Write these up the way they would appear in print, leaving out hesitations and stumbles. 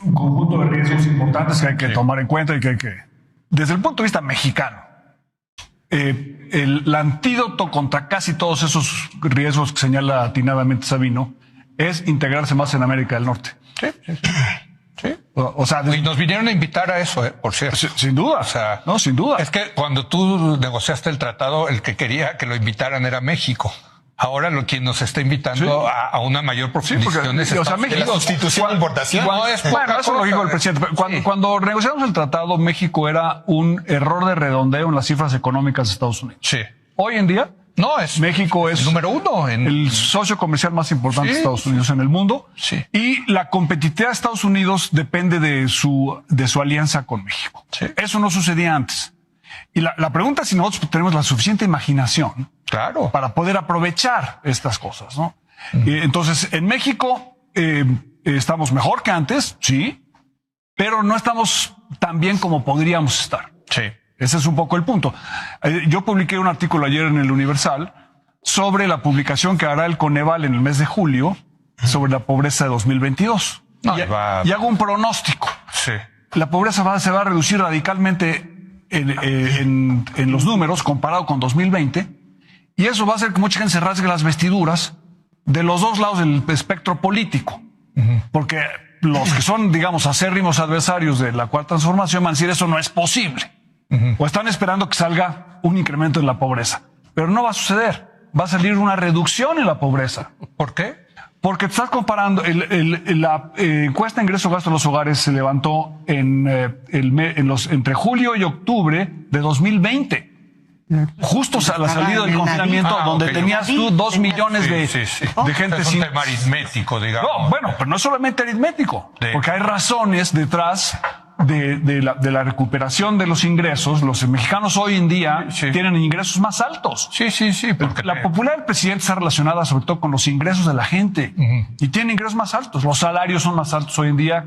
un conjunto de riesgos importantes que hay que tomar en cuenta y que hay que... Desde el punto de vista mexicano, el antídoto contra casi todos esos riesgos que señala atinadamente Sabino es integrarse más en América del Norte. Sí, sí, sí. Sí. O sea, y nos vinieron a invitar a eso, por cierto. Sin duda. O sea, no, sin duda. Es que cuando tú negociaste el tratado, el que quería que lo invitaran era México. Ahora quien nos está invitando a una mayor profundización es México, la sustitución de importación. No es bueno, eso lo dijo el presidente. Cuando negociamos el tratado, México era un error de redondeo en las cifras económicas de Estados Unidos. Sí. Hoy en día, México es el número uno, el socio comercial más importante de Estados Unidos en el mundo. Sí. Y la competitividad de Estados Unidos depende de su alianza con México. Sí. Eso no sucedía antes. Y la pregunta es si nosotros tenemos la suficiente imaginación para poder aprovechar estas cosas, ¿no? Entonces, en México estamos mejor que antes, sí, pero no estamos tan bien como podríamos estar. Sí. Ese es un poco el punto. Yo publiqué un artículo ayer en el Universal sobre la publicación que hará el Coneval en el mes de julio sobre la pobreza de 2022. Y hago un pronóstico. Sí. La pobreza se va a reducir radicalmente en los números comparado con 2020, y eso va a hacer que mucha gente se rasgue las vestiduras de los dos lados del espectro político, porque los que son, digamos, acérrimos adversarios de la Cuarta Transformación van a decir eso no es posible, o están esperando que salga un incremento en la pobreza, pero no va a suceder, va a salir una reducción en la pobreza. ¿Por qué? Porque te estás comparando, la encuesta de ingreso-gasto de los hogares se levantó entre julio y octubre de 2020. Justo a la salida del confinamiento, donde tenías tú 2 millones de gente sin... Es un tema aritmético, digamos. No, bueno, pero no es solamente aritmético, porque hay razones detrás de la recuperación de los ingresos. Los mexicanos hoy en día tienen ingresos más altos. Sí. Porque la popularidad del presidente está relacionada sobre todo con los ingresos de la gente. Y tienen ingresos más altos. Los salarios son más altos hoy en día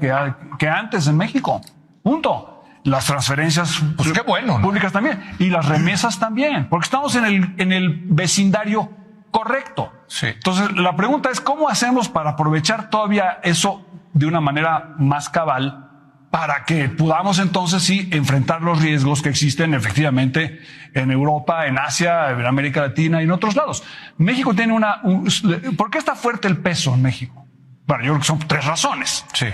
que antes en México. Punto. Las transferencias qué bueno, ¿no? Públicas también. Y las remesas también. Porque estamos en el vecindario correcto. Sí. Entonces, la pregunta es, ¿cómo hacemos para aprovechar todavía eso de una manera más cabal para que podamos entonces enfrentar los riesgos que existen efectivamente en Europa, en Asia, en América Latina y en otros lados? México tiene ¿por qué está fuerte el peso en México? Bueno, yo creo que son 3 razones. Sí.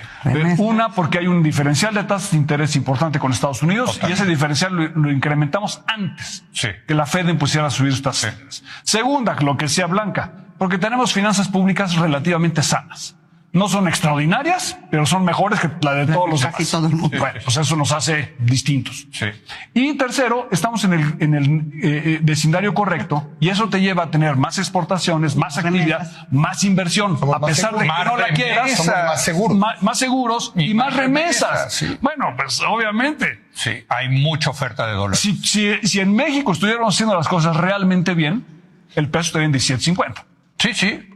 Una, porque hay un diferencial de tasas de interés importante con Estados Unidos. Totalmente. Y ese diferencial lo incrementamos antes que la Fed impusiera a subir sus tasas de interés. Segunda, lo que decía Blanca, porque tenemos finanzas públicas relativamente sanas. No son extraordinarias, pero son mejores que la de todos los demás. Todo el mundo. Bueno, pues eso nos hace distintos. Sí. Y tercero, estamos en el vecindario correcto, y eso te lleva a tener más exportaciones, más actividad, más inversión, a pesar de que no la quieras. Somos más seguros. Más seguros y más remesas. Sí. Bueno, pues obviamente. Sí, hay mucha oferta de dólares. Si en México estuviéramos haciendo las cosas realmente bien, el peso estaría en 17.50. Sí.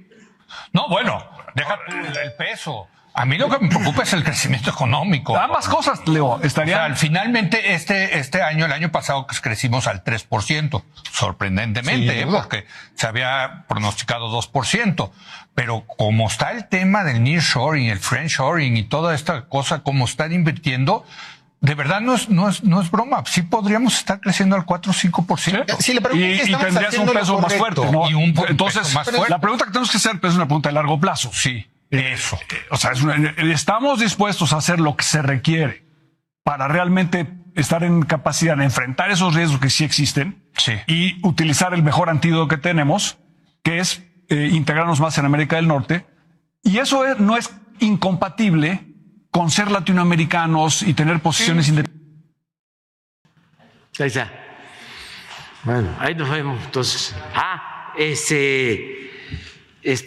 No, bueno. Deja el peso. A mí lo que me preocupa es el crecimiento económico. Ambas cosas, Leo, estarían... O sea, finalmente este año, el año pasado crecimos al 3%, sorprendentemente, porque se había pronosticado 2%. Pero como está el tema del nearshoring, el friendshoring y toda esta cosa, como están invirtiendo, de verdad no es broma. Sí podríamos estar creciendo al 4 o 5%. Sí, y tendrías un peso más fuerte, ¿no? Y un Entonces, peso más fuerte. La pregunta que tenemos que hacer es una pregunta de largo plazo. Sí, eso. O sea, ¿estamos dispuestos a hacer lo que se requiere para realmente estar en capacidad de enfrentar esos riesgos que sí existen y utilizar el mejor antídoto que tenemos, que es integrarnos más en América del Norte? Y eso no es incompatible con ser latinoamericanos y tener posiciones independientes. Ahí está. Bueno, ahí nos vemos entonces.